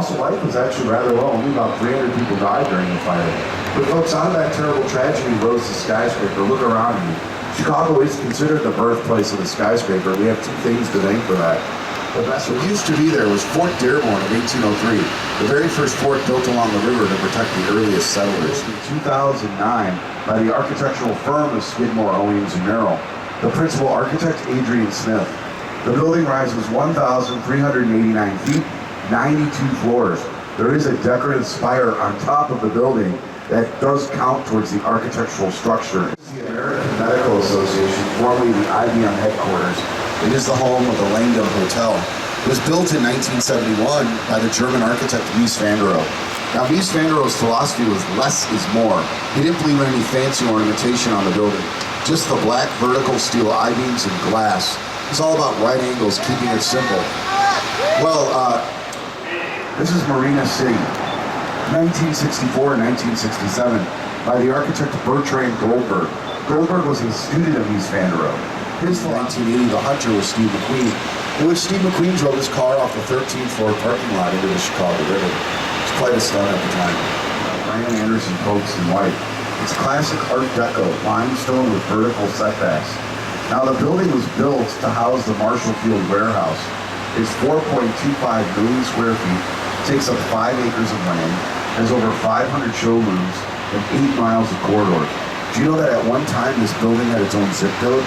loss of life was actually rather low. Only about 300 people died during the fire. But folks, out of that terrible tragedy rose the skyscraper. Look around you. Chicago is considered the birthplace of the skyscraper. We have two things to thank for that. The best what used to be there was Fort Dearborn of 1803, the very first fort built along the river to protect the earliest settlers. In 2009, by the architectural firm of Skidmore, Owings & Merrill, the principal architect, Adrian Smith. The building rises 1,389 feet, 92 floors. There is a decorative spire on top of the building that does count towards the architectural structure. The American Medical Association, formerly the IBM headquarters. It is the home of the Langdon Hotel. It was built in 1971 by the German architect Mies van der Rohe. Now, Mies van der Rohe's philosophy was less is more. He didn't believe in any fancy ornamentation on the building. Just the black vertical steel I-beams and glass. It's all about right angles, keeping it simple. Well, this is Marina City, 1964 and 1967, by the architect Bertrand Goldberg. Goldberg was a student of Mies van der Rohe. His 1980, The Hunter, was Steve McQueen, in which Steve McQueen drove his car off the 13th floor parking lot into the Chicago River. It was quite a stunt at the time. Brandon Anderson Popes in white. It's classic Art Deco, limestone with vertical setbacks. Now, the building was built to house the Marshall Field Warehouse. It's 4.25 million square feet, takes up 5 acres of land, has over 500 showrooms, and 8 miles of corridors. Do you know that at one time this building had its own zip code?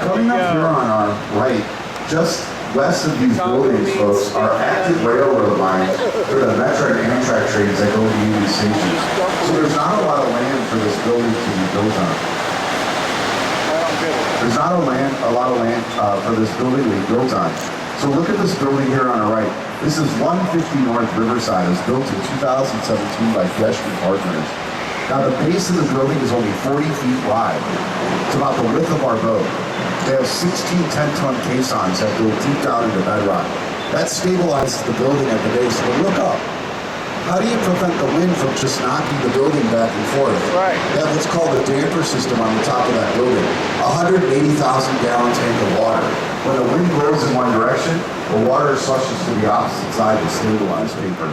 Coming up here on our right, just west of these buildings, folks, are active railroad lines for the Metro and Amtrak trains that go to Union Stations. So there's not a lot of land for this building to be built on. There's not a lot of land for this building to be built on. So look at this building here on our right. This is 150 North Riverside. It was built in 2017 by Feshman Partners. Now, the base of the building is only 40 feet wide. It's about the width of our boat. They have 16 10-ton caissons that go deep down into bedrock. That stabilizes the building at the base. But look up. How do you prevent the wind from just knocking the building back and forth? Right. They have what's called a damper system on the top of that building. 180,000-gallon tank of water. When the wind blows in one direction, the water slushes to the opposite side to stabilize paper.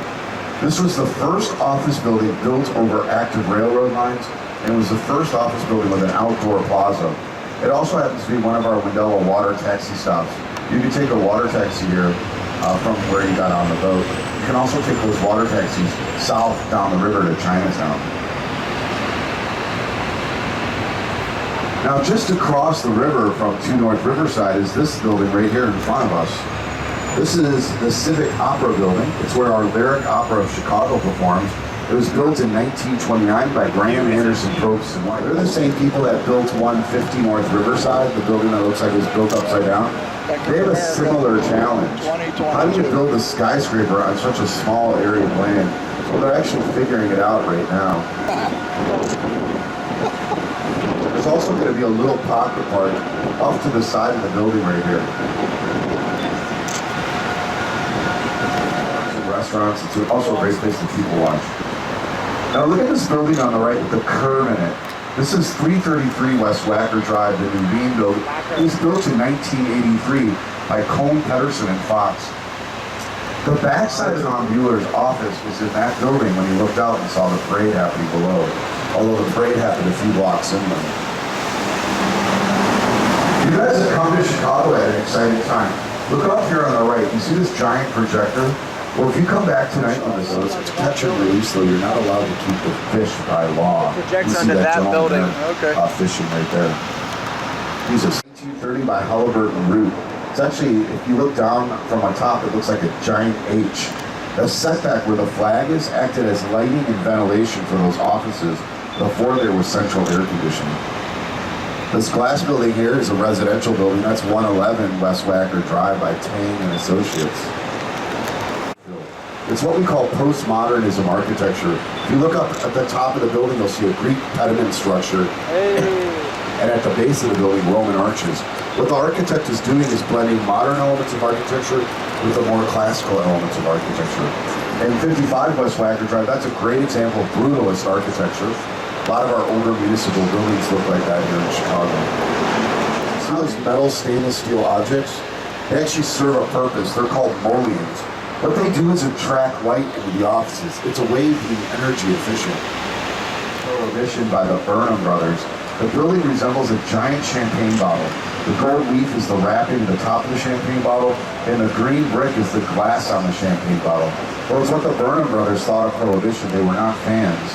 This was the first office building built over active railroad lines, and it was the first office building with an outdoor plaza. It also happens to be one of our Wendella water taxi stops. You can take a water taxi here from where you got on the boat. You can also take those water taxis south down the river to Chinatown. Now, just across the river from 2 North Riverside is this building right here in front of us. This is the Civic Opera Building. It's where our Lyric Opera of Chicago performs. It was built in 1929 by Graham Anderson Probst and White. They're the same people that built 150 North Riverside, the building that looks like it was built upside down. They have a similar challenge. How do you build a skyscraper on such a small area of land? Well, they're actually figuring it out right now. There's also going to be a little pocket park off to the side of the building right here. Restaurants. It's also a great place for people to watch. Now look at this building on the right with the curve in it. This is 333 West Wacker Drive, the new Bean building. It was built in 1983 by Cone Pedersen and Fox. The backside of Tom Mueller's office was in that building when he looked out and saw the parade happening below, although the parade happened a few blocks inland. You guys have come to Chicago at an exciting time. Look up here on the right. You see this giant projector? Well, if you come back tonight on this, to catch and release, though, you're not allowed to keep the fish by law. It projects onto that building. Okay. Fishing right there. These are 230 by Halliburton Root. It's actually, if you look down from on top, it looks like a giant H. The setback where the flag is acted as lighting and ventilation for those offices before there was central air conditioning. This glass building here is a residential building. That's 111 West Wacker Drive by Tang and Associates. It's what we call postmodernism architecture. If you look up at the top of the building, you'll see a Greek pediment structure. And at the base of the building, Roman arches. What the architect is doing is blending modern elements of architecture with the more classical elements of architecture. And 55 West Wacker Drive, that's a great example of brutalist architecture. A lot of our older municipal buildings look like that here in Chicago. See those metal stainless steel objects? They actually serve a purpose. They're called mullions. What they do is attract light into the offices. It's a way of being energy efficient. Prohibition by the Burnham brothers. The building resembles a giant champagne bottle. The gold leaf is the wrapping at the top of the champagne bottle, and the green brick is the glass on the champagne bottle. Well, it's what the Burnham brothers thought of Prohibition. They were not fans.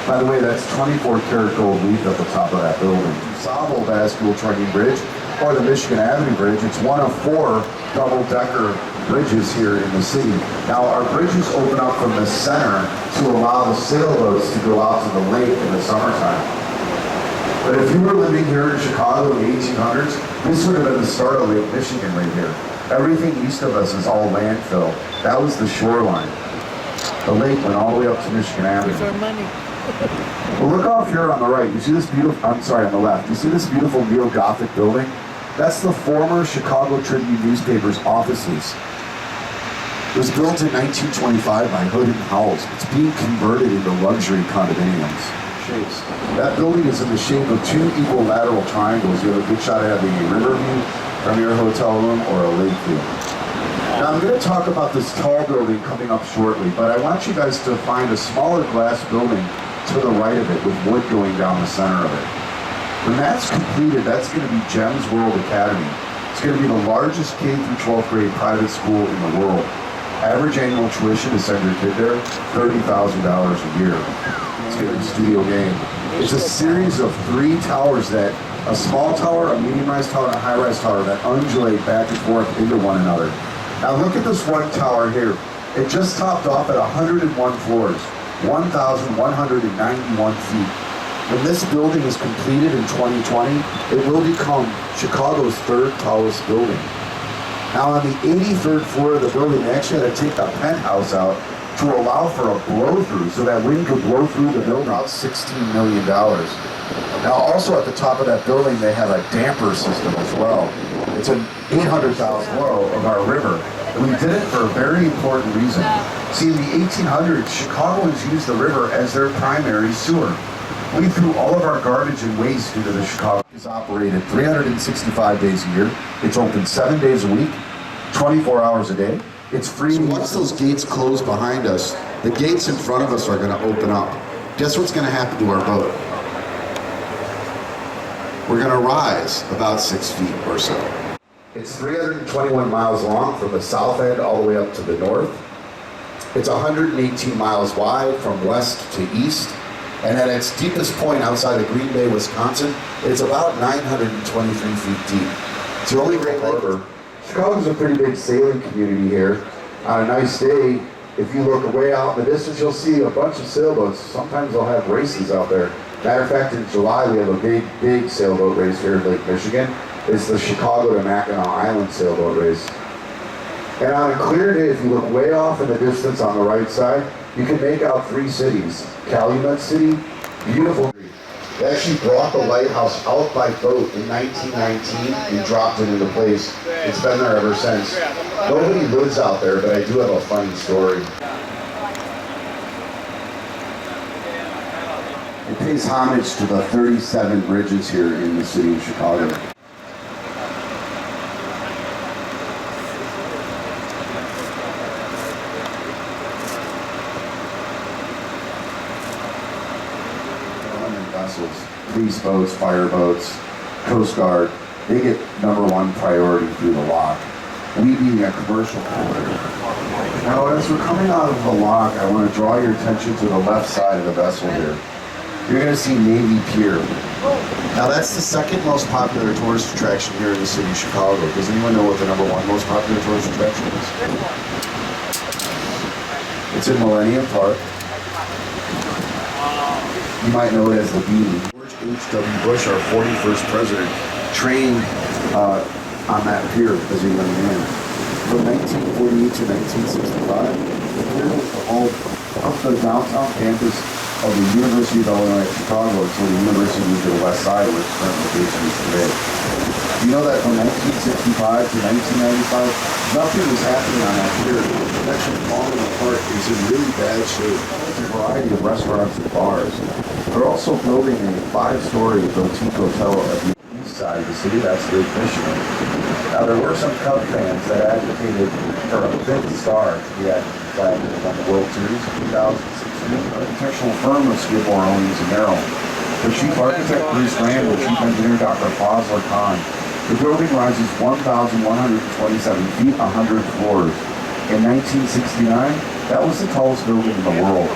By the way, that's 24 karat gold leaf at the top of that building. Sable Bascule Training Bridge, or the Michigan Avenue Bridge. It's one of 4 double-decker bridges here in the city. Now, our bridges open up from the center to allow the sailboats to go out to the lake in the summertime. But if you were living here in Chicago in the 1800s, this would have been the start of Lake Michigan right here. Everything east of us is all landfill. That was the shoreline. The lake went all the way up to Michigan Avenue. Where's our money? Well, look off here on the right. You see this beautiful, I'm sorry, on the left. You see this beautiful neo-Gothic building? That's the former Chicago Tribune newspaper's offices. It was built in 1925 by Hood and Howells. It's being converted into luxury condominiums. Shapes. That building is in the shape of 2 equilateral triangles. You have a good shot at having a river view from your hotel room or a lake view. Now I'm going to talk about this tall building coming up shortly, but I want you guys to find a smaller glass building to the right of it with wood going down the center of it. When that's completed, that's going to be Gems World Academy. It's going to be the largest K through 12th grade private school in the world. Average annual tuition to send your kid there, $30,000 a year. It's going to be studio game. It's a series of 3 towers that, a small tower, a medium-rise tower, and a high-rise tower that undulate back and forth into one another. Now look at this one tower here. It just topped off at 101 floors, 1,191 feet. When this building is completed in 2020, it will become Chicago's 3rd tallest building. Now on the 83rd floor of the building, they actually had to take the penthouse out to allow for a blow-through so that wind could blow through the building. About $16 million. Now also at the top of that building, they have a damper system as well. It's an 800,000 flow of our river. And we did it for a very important reason. See, in the 1800s, Chicagoans used the river as their primary sewer. We threw all of our garbage and waste into the Chicago. It's operated 365 days a year. It's open 7 days a week, 24 hours a day. It's free. So once those gates close behind us, the gates in front of us are going to open up. Guess what's going to happen to our boat? We're going to rise about 6 feet or so. It's 321 miles long from the south end all the way up to the north. It's 118 miles wide from west to east. And at its deepest point outside of Green Bay, Wisconsin, it's about 923 feet deep. It's the only great harbor. Chicago's a pretty big sailing community here. On a nice day, if you look way out in the distance, you'll see a bunch of sailboats. Sometimes they'll have races out there. Matter of fact, in July, we have a big sailboat race here in Lake Michigan. It's the Chicago to Mackinac Island sailboat race. And on a clear day, if you look way off in the distance on the right side, you can make out 3 cities. Calumet City, beautiful. They actually brought the lighthouse out by boat in 1919 and dropped it into place. It's been there ever since. Nobody lives out there, but I do have a funny story. It pays homage to the 37 bridges here in the city of Chicago. Vessels, police boats, fire boats, Coast Guard, they get #1 priority through the lock. We being a commercial port. Now as we're coming out of the lock, I want to draw your attention to the left side of the vessel here. You're going to see Navy Pier. Now that's the 2nd most popular tourist attraction here in the city of Chicago. Does anyone know what the #1 most popular tourist attraction is? It's in Millennium Park. You might know it as the Beanie. George H.W. Bush, our 41st president, trained on that pier as a young man. From 1948 to 1965, the pier was the home of the downtown campus of the University of Illinois at Chicago until the university moved to the west side, where its current location is today. Do you know that from 1965 to 1995, nothing was happening on that pier? It's actually falling apart. It's in really bad shape. There's a variety of restaurants and bars. They're also building a 5-story boutique hotel at the east side of the city, that's Lake Michigan. Now there were some Cub fans that advocated for a fifth star to be added to the flag that won the World Series in 2016. Architectural firm of Skidmore, Owings & Merrill. The chief architect Bruce Rand and chief engineer Dr. Fazlur Khan. The building rises 1,127 feet, 100 floors. In 1969, that was the tallest building in the world.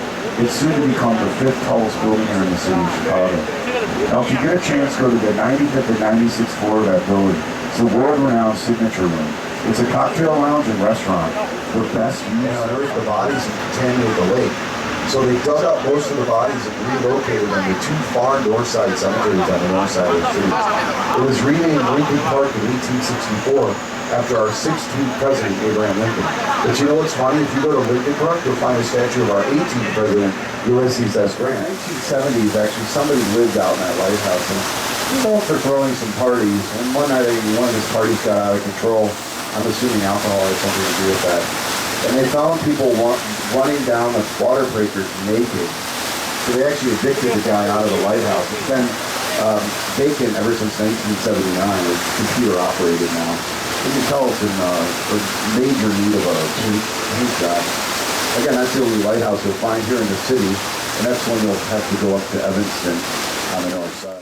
It's soon to become the 5th tallest building here in the city of Chicago. Now, if you get a chance, go to the 95th and 96th floor of that building. It's a world-renowned signature room. It's a cocktail lounge and restaurant. The best views. There's the bodies that contaminated the lake. So they dug up most of the bodies and relocated them to two far north side cemeteries on the north side of the city. It was renamed Lincoln Park in 1864 after our 16th president, Abraham Lincoln. But you know what's funny? If you go to Lincoln Park, you'll find a statue of our 18th president, Ulysses S. Grant. In the 1970s, actually, somebody lived out in that lighthouse, and he was known for throwing some parties. And one night, one of his parties got out of control. I'm assuming alcohol had something to do with that. And they found people running down the water breakers naked. So they actually evicted the guy out of the lighthouse. It's been vacant ever since 1979. It's computer operated now. You can tell it's in major need of a paint job. Again, that's the only lighthouse you'll find here in the city, and that's when you'll have to go up to Evanston on the north side.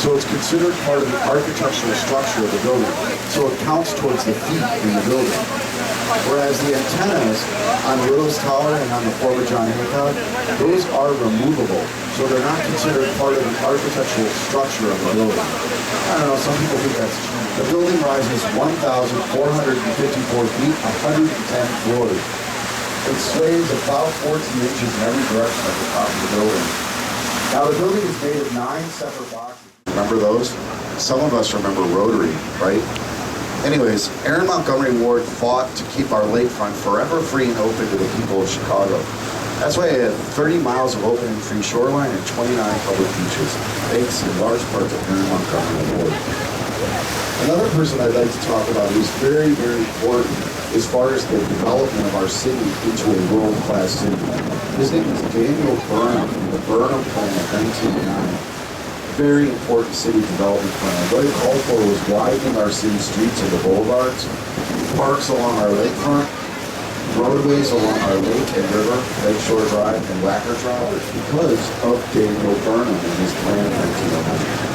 So it's considered part of the architectural structure of the building. So it counts towards the feet in the building. Whereas the antennas on Willis Tower and on the former John Hancock, those are removable. So they're not considered part of the architectural structure of the building. I don't know, some people think that's cheap. The building rises 1,454 feet, 110 floors. It sways about 14 inches in every direction at the top of the building. Now the building is made of 9 separate boxes. Remember those? Some of us remember Rotary, right? Anyways, Aaron Montgomery Ward fought to keep our lakefront forever free and open to the people of Chicago. That's why I have 30 miles of open and free shoreline and 29 public beaches, thanks in large part to Aaron Montgomery Ward. Another person I'd like to talk about who's very, very important as far as the development of our city into a world-class city. His name is Daniel Burnham from the Burnham Plan of 1909. Very important city development plan. What it called for was widening our city streets and the boulevards, parks along our lakefront, roadways along our lake and river, Lakeshore Drive and Wacker Drive, because of Daniel Burnham and his plan of 1909.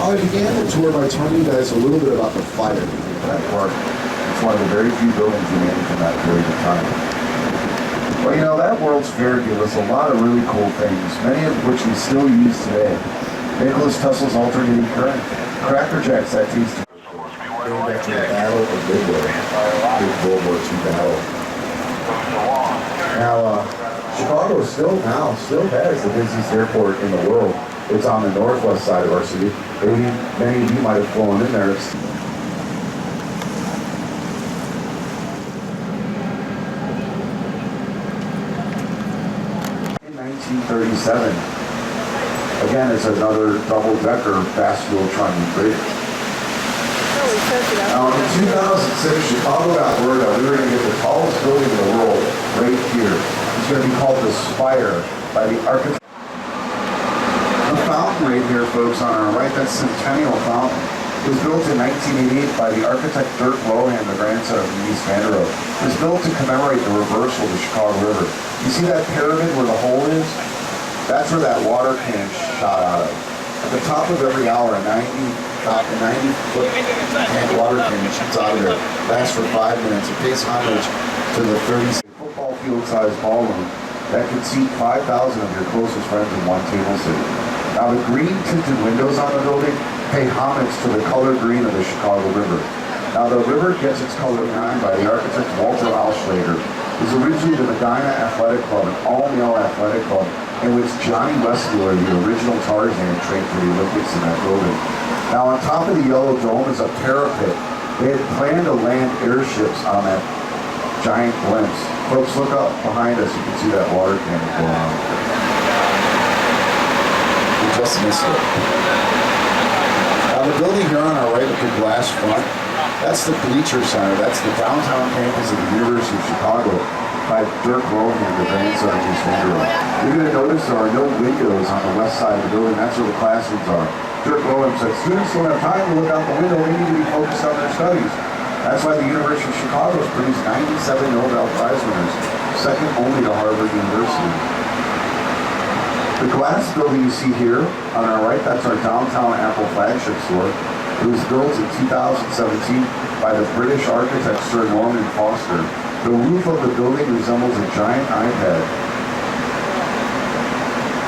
I began the tour by telling you guys a little bit about the fire in that park. It's one of the very few buildings remaining from that period of time. Well, you know, that World's Fair gave us a lot of really cool things, many of which we still use today. Nicholas Tesla's alternating current, Cracker Jacks that tastes going back to the Battle of Midway, big World War II battle. Now, Chicago still has the busiest airport in the world. It's on the northwest side of our city. Maybe many of you might have flown in there. In 1937, again, it's another double-decker fast fuel Chinese bridge. Now, in 2006, Chicago got word that we were going to get the tallest building in the world right here. It's going to be called the Spire by the architect. The fountain right here, folks, on our right, that's Centennial Fountain. It was built in 1988 by the architect Dirk Lohan, the grandson of Mies van der Rohe. It was built to commemorate the reversal of the Chicago River. You see that pyramid where the hole is? That's where that water cannon shot out of. At the top of every hour, a 90-foot water cannon shoots out of there. Lasts for 5 minutes. It pays homage to the 30 football field-sized ballroom that could seat 5,000 of your closest friends in one table sitting. Now, the green tinted windows on the building pay homage to the color green of the Chicago River. Now, the river gets its color green by the architect Walter Alschlager. It was originally the Medina Athletic Club, an all-male athletic club, in which Johnny Westmuller, the original Tarzan, trained for the Olympics in that building. Now, on top of the Yellow Dome is a parapet. They had planned to land airships on that giant glimpse. Folks, look up behind us. You can see that water cannon going on. We just missed it. Now, the building here on our right with the glass front, that's the Bleacher Center. That's the downtown campus of the University of Chicago. by Dirk Rohan, the grandson of East Andrew. You're going to notice there are no windows on the west side of the building. That's where the classrooms are. Dirk Rohan said, students don't have time to look out the window. They need to be focused on their studies. That's why the University of Chicago has produced 97 Nobel Prize winners, second only to Harvard University. The glass building you see here on our right, that's our downtown Apple flagship store. It was built in 2017 by the British architect Sir Norman Foster. The roof of the building resembles a giant iPad.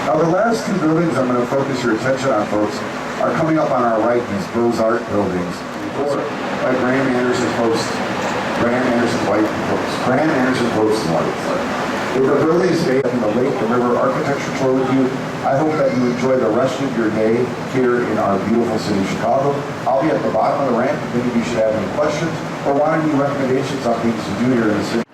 Now the last two buildings I'm going to focus your attention on, folks, are coming up on our right, these Beaux-Arts buildings. By Graham Anderson Post. Graham Anderson White Post. Graham Anderson Post and White. If the building is based in the Lake and River Architecture Tour with you, I hope that you enjoy the rest of your day here in our beautiful city of Chicago. I'll be at the bottom of the ramp if any of you should have any questions or want any recommendations on things to do here in the city.